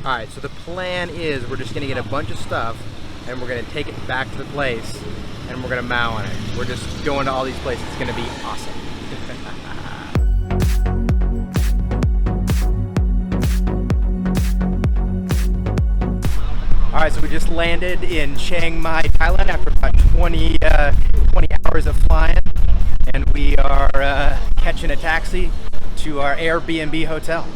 Alright, so the plan is we're just gonna get a bunch of stuff and we're gonna take it back to the place and we're gonna mow on it. We're just going to all these places. It's gonna be awesome. Alright, so we just landed in Chiang Mai, Thailand after about 20 hours of flying, and we are catching a taxi to our Airbnb hotel.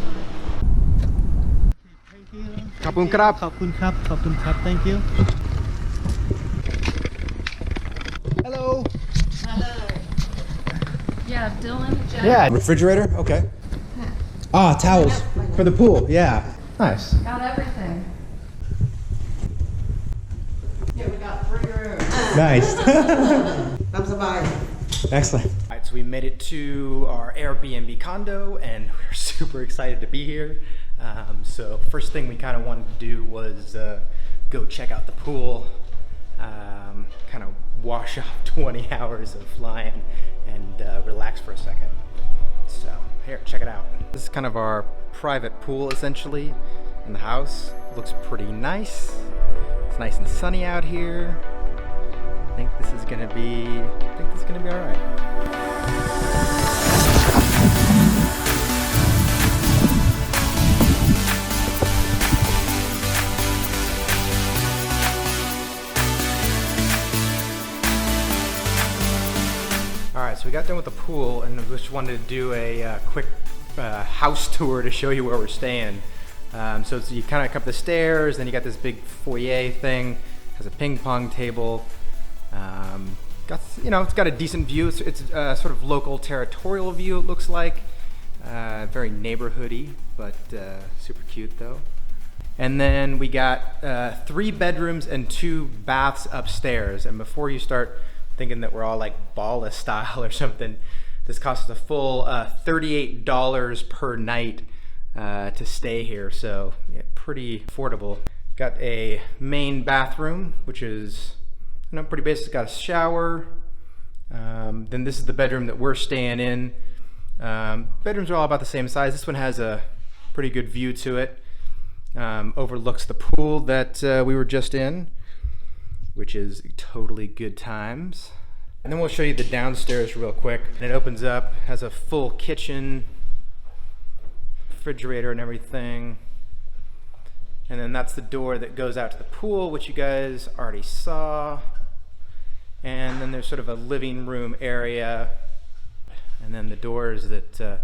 Kapun krab. Kapun krab. Kapun krab. Thank you. Hello. Hello. Yeah, Dylan. Jeff. Yeah. Refrigerator. Okay. Ah, towels for the pool. Yeah. Nice. Got everything. Yeah, we got 3 rooms. Nice. Excellent. All right, so we made it to our Airbnb condo, and we're super excited to be here. So first thing we kind of wanted to do was go check out the pool, kind of wash off 20 hours of flying and relax for a second. So here, check it out. This is kind of our private pool essentially in the house. Looks pretty nice. It's nice and sunny out here. I think this is gonna be all right. Alright, so we got done with the pool and we just wanted to do a quick house tour to show you where we're staying. So you kind of come up the stairs, then you got this big foyer thing, has a ping pong table. It's got a decent view. It's sort of local territorial view, it looks like. Very neighborhoody, but super cute though. And then we got 3 bedrooms and 2 baths upstairs. And before you start thinking that we're all like Bala style or something, this costs us a full $38 per night to stay here. So yeah, pretty affordable. Got a main bathroom, which is pretty basic. Got a shower. Then this is the bedroom that we're staying in. Bedrooms are all about the same size. This one has a pretty good view to it. Overlooks the pool that we were just in, which is totally good times. And then we'll show you the downstairs real quick. And it opens up, has a full kitchen, refrigerator and everything. And then that's the door that goes out to the pool, which you guys already saw. And then there's sort of a living room area. And then the doors that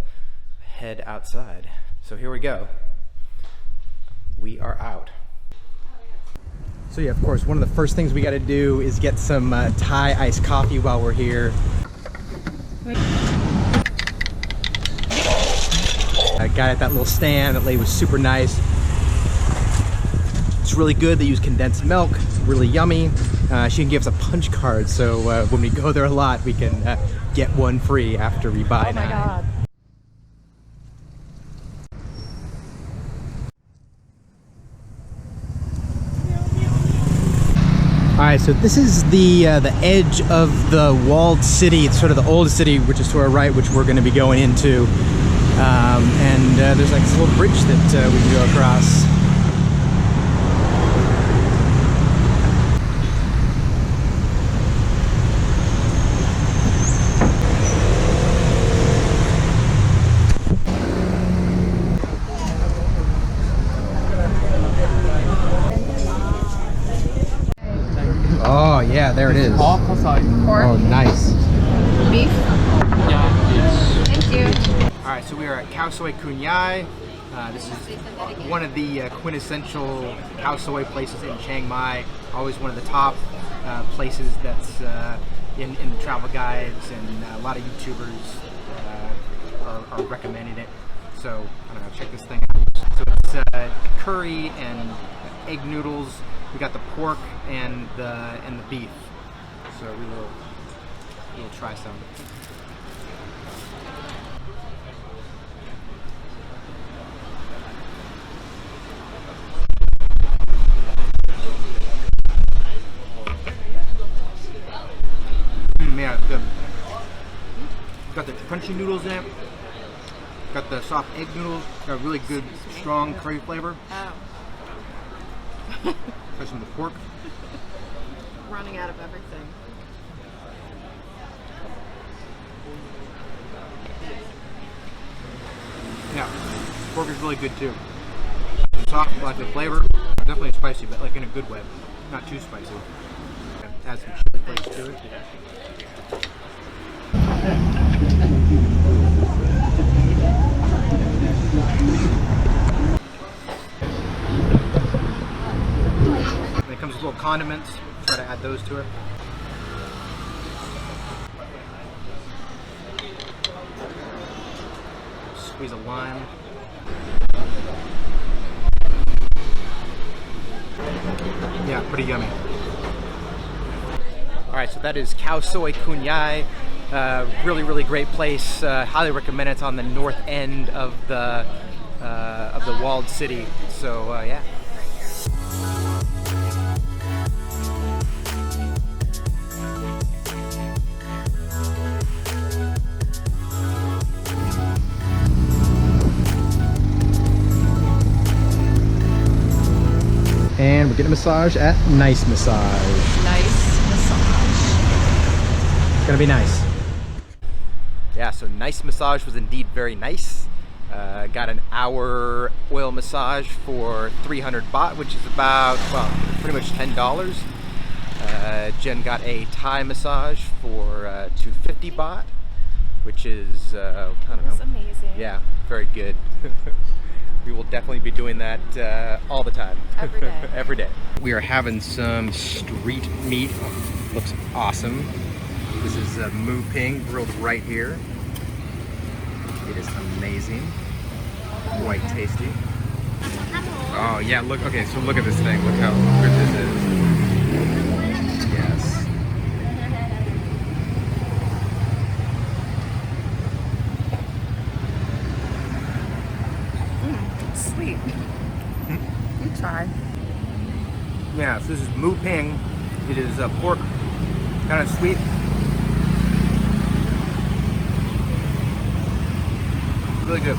head outside. So here we go. We are out. So yeah, of course, one of the first things we got to do is get some Thai iced coffee while we're here. I got at that little stand. That lady was super nice. It's really good. They use condensed milk. It's really yummy. She can give us a punch card, so when we go there a lot, we can get one free after we buy 9. Oh my God. All right, so this is the edge of the walled city. It's sort of the oldest city, which is to our right, which we're going to be going into. And there's like this little bridge that we can go across. Oh yeah, there it is. Pork. Oh, nice. Beef. Thank you. All right, so we are at Khao Soi Khun Yai. This is one of the quintessential Khao Soi places in Chiang Mai. Always one of the top places that's in travel guides, and a lot of YouTubers are recommending it. So I don't know, check this thing out. So it's curry and egg noodles. We got the pork and the beef. So we'll try some. Yeah, it's good. Got the crunchy noodles in it. Got the soft egg noodles. Got a really good, strong curry flavor. Oh. Try some of the pork. Running out of everything. Yeah, pork is really good too. Soft, lots of flavor. Definitely spicy, but like in a good way. Not too spicy. Add some chili flakes to it. When it comes with little condiments, try to add those to it. Squeeze a lime. Yeah, pretty yummy. All right, so that is Khao Soi Khun Yai. Really, really great place. Highly recommend it. It's on the north end of the walled city. So yeah. And we're getting a massage at Nice Massage. Nice massage. It's gonna be nice. Yeah, so Nice Massage was indeed very nice. Got an hour oil massage for 300 baht, which is about, well, pretty much $10. Jen got a Thai massage for 250 baht, which is, I don't know. That's amazing. Yeah, very good. We will definitely be doing that all the time. Every day. Every day. We are having some street meat. Looks awesome. This is Moo Ping grilled right here. It is amazing. Quite tasty. Oh yeah, look, okay, so look at this thing. Look how good this is. Yes. Sweet. You try. Yeah, so this is Moo Ping. It is pork, kind of sweet. Really good.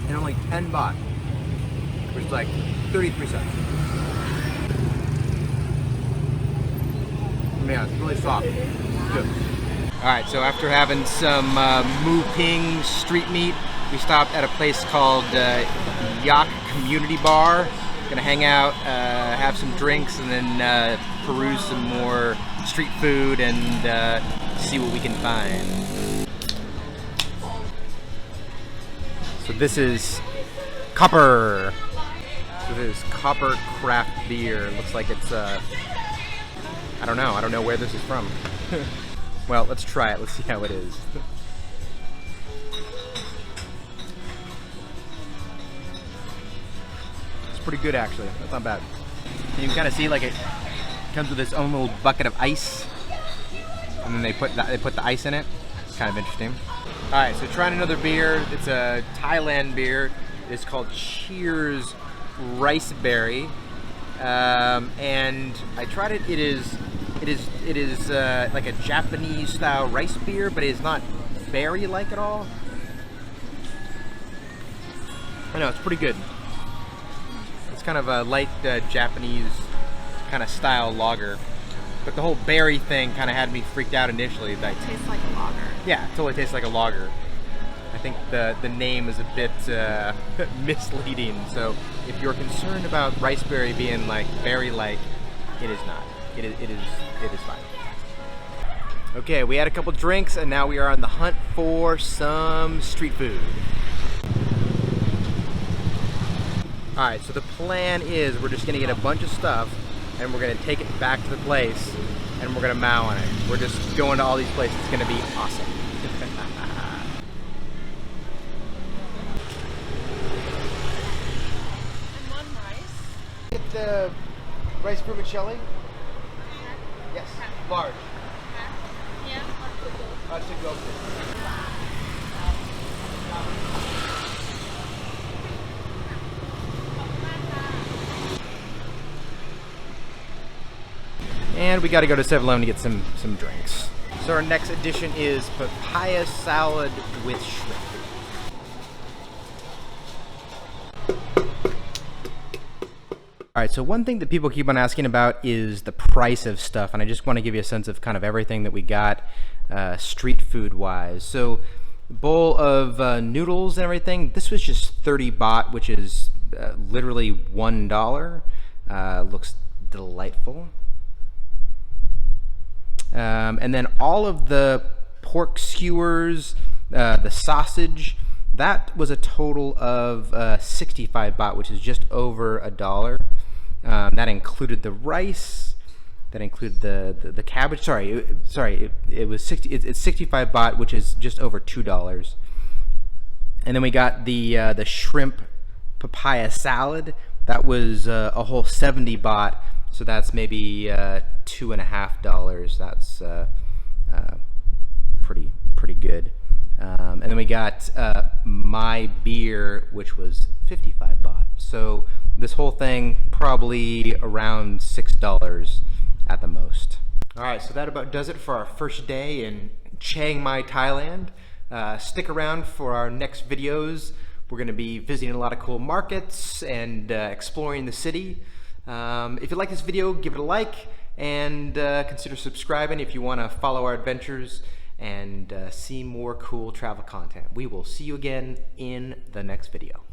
And only 10 baht, which is like 33 cents. Yeah, it's really soft. It's good. Alright, so after having some Moo Ping street meat, we stopped at a place called Yawk Bar. Gonna hang out, have some drinks, and then peruse some more street food and see what we can find. So this is Kopper. So this is Kopper craft beer. Looks like it's I don't know where this is from. Well, let's try it. Let's see how it is. It's pretty good actually. That's not bad. You can kind of see like it comes with its own little bucket of ice, and then they put the ice in it. It's kind of interesting. All right, so trying another beer. It's a Thailand beer. It's called Cheers Riceberry, and I tried it. It is like a Japanese style rice beer, but it is not berry-like at all. I know, it's pretty good. It's kind of a light Japanese kind of style lager, but the whole berry thing kind of had me freaked out initially. Like, It tastes like a lager. yeah, it totally tastes like a lager. I think the name is a bit misleading. So if you're concerned about Riceberry being like berry-like, it is not. It is fine. Okay, we had a couple drinks and now we are on the hunt for some street food. All right, so the plan is we're just gonna get a bunch of stuff and we're gonna take it back to the place and we're gonna mow on it. We're just going to all these places. It's gonna be awesome. And one rice. Get the rice vermicelli? Yes, large. Yeah. To go. And we got to go to 7-Eleven to get some drinks. So our next addition is papaya salad with shrimp. right, so one thing that people keep on asking about is the price of stuff, and I just want to give you a sense of kind of everything that we got street food wise. So bowl of noodles and everything, this was just 30 baht, which is literally $1. Looks delightful. And then all of the pork skewers, the sausage, that was a total of 65 baht, which is just over $1. That included the rice, that included the cabbage. It was 65 baht, which is just over $2. And then we got the shrimp papaya salad. That was a whole 70 baht, so that's maybe $2.50. That's pretty good. And then we got my beer, which was 55 baht. So this whole thing probably around $6 at the most. All right, so that about does it for our first day in Chiang Mai, Thailand. Stick around for our next videos. We're going to be visiting a lot of cool markets and exploring the city. If you like this video, give it a like and consider subscribing if you want to follow our adventures and see more cool travel content. We will see you again in the next video.